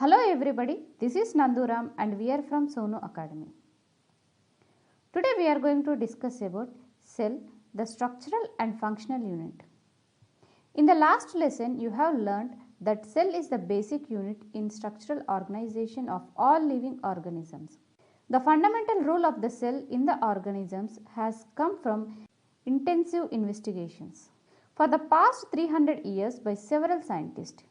Hello everybody, this is Nanduram and we are from Sonu Academy. Today we are going to discuss about cell, the structural and functional unit. In the last lesson you have learned that cell is the basic unit in structural organization of all living organisms. The fundamental role of the cell in the organisms has come from intensive investigations for the past 300 years by several scientists.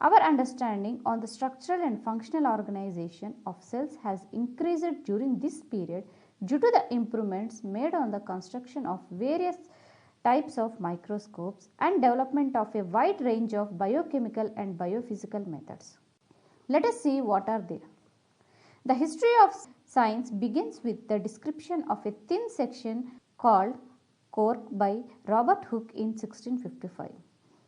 Our understanding on the structural and functional organization of cells has increased during this period due to the improvements made on the construction of various types of microscopes and development of a wide range of biochemical and biophysical methods. Let us see what are they. The history of science begins with the description of a thin section called cork by Robert Hooke in 1655.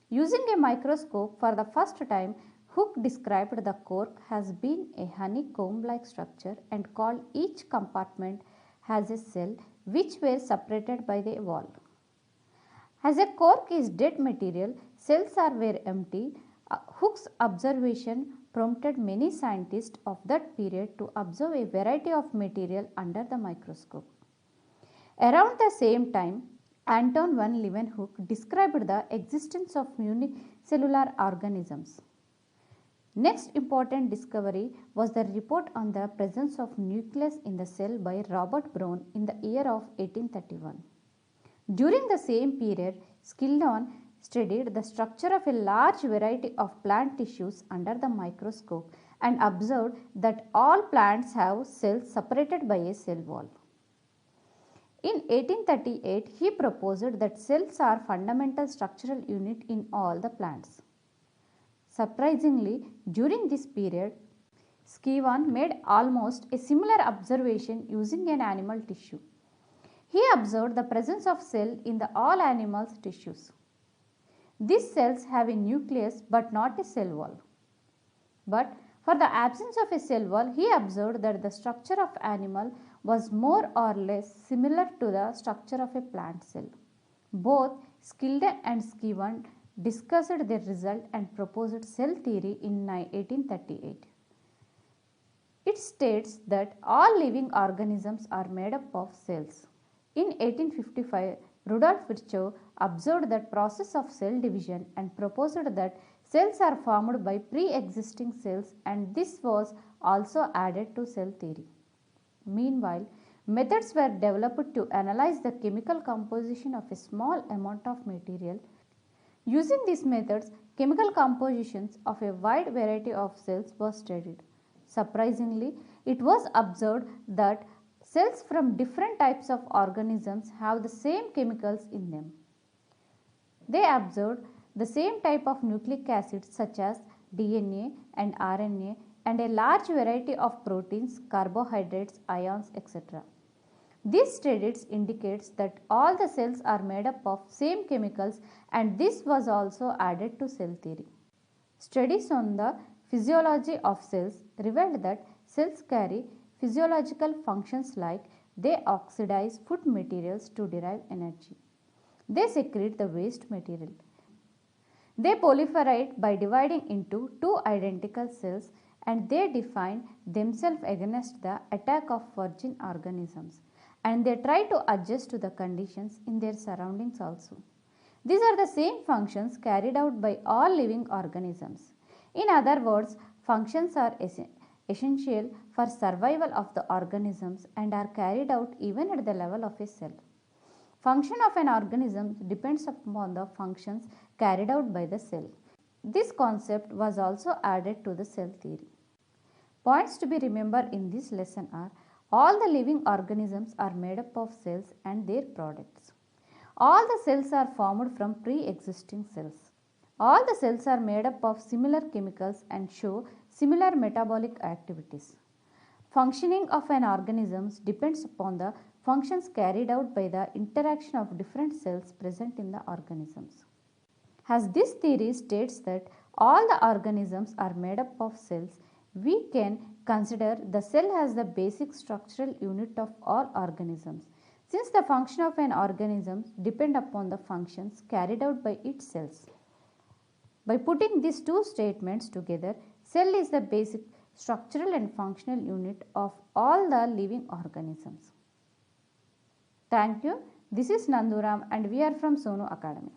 Using a microscope for the first time, Hooke described the cork has been a honeycomb-like structure and called each compartment has a cell which were separated by the wall. As a cork is dead material, cells were empty. Hooke's observation prompted many scientists of that period to observe a variety of material under the microscope. Around the same time, Anton van Leeuwenhoek described the existence of unicellular organisms. Next important discovery was the report on the presence of nucleus in the cell by Robert Brown in the year of 1831. During the same period, Schleiden studied the structure of a large variety of plant tissues under the microscope and observed that all plants have cells separated by a cell wall. In 1838, he proposed that cells are fundamental structural unit in all the plants. Surprisingly, during this period, Schleiden made almost a similar observation using an animal tissue. He observed the presence of cell in all animals' tissues. These cells have a nucleus but not a cell wall. But for the absence of a cell wall, he observed that the structure of animal was more or less similar to the structure of a plant cell. Both Schleiden and Schleiden discussed their result and proposed cell theory in 1838. It states that all living organisms are made up of cells. In 1855, Rudolf Virchow observed the process of cell division and proposed that cells are formed by pre-existing cells, and this was also added to cell theory. Meanwhile, methods were developed to analyze the chemical composition of a small amount of material. Using these methods, chemical compositions of a wide variety of cells was studied. Surprisingly, it was observed that cells from different types of organisms have the same chemicals in them. They observed the same type of nucleic acids such as DNA and RNA and a large variety of proteins, carbohydrates, ions, etc. These studies indicates that all the cells are made up of same chemicals, and this was also added to cell theory. Studies on the physiology of cells revealed that cells carry physiological functions like they oxidize food materials to derive energy. They secrete the waste material. They proliferate by dividing into two identical cells, and they defend themselves against the attack of foreign organisms, and they try to adjust to the conditions in their surroundings also. These are the same functions carried out by all living organisms. In other words, functions are essential for survival of the organisms and are carried out even at the level of a cell. Function of an organism depends upon the functions carried out by the cell. This concept was also added to the cell theory. Points to be remembered in this lesson are: all the living organisms are made up of cells and their products. All the cells are formed from pre-existing cells. All the cells are made up of similar chemicals and show similar metabolic activities. Functioning of an organism depends upon the functions carried out by the interaction of different cells present in the organisms. As this theory states that all the organisms are made up of cells, we can consider the cell as the basic structural unit of all organisms, since the function of an organism depends upon the functions carried out by its cells. By putting these two statements together, Cell is the basic structural and functional unit of all the living organisms. Thank you. This is Nanduram and we are from Sonu Academy.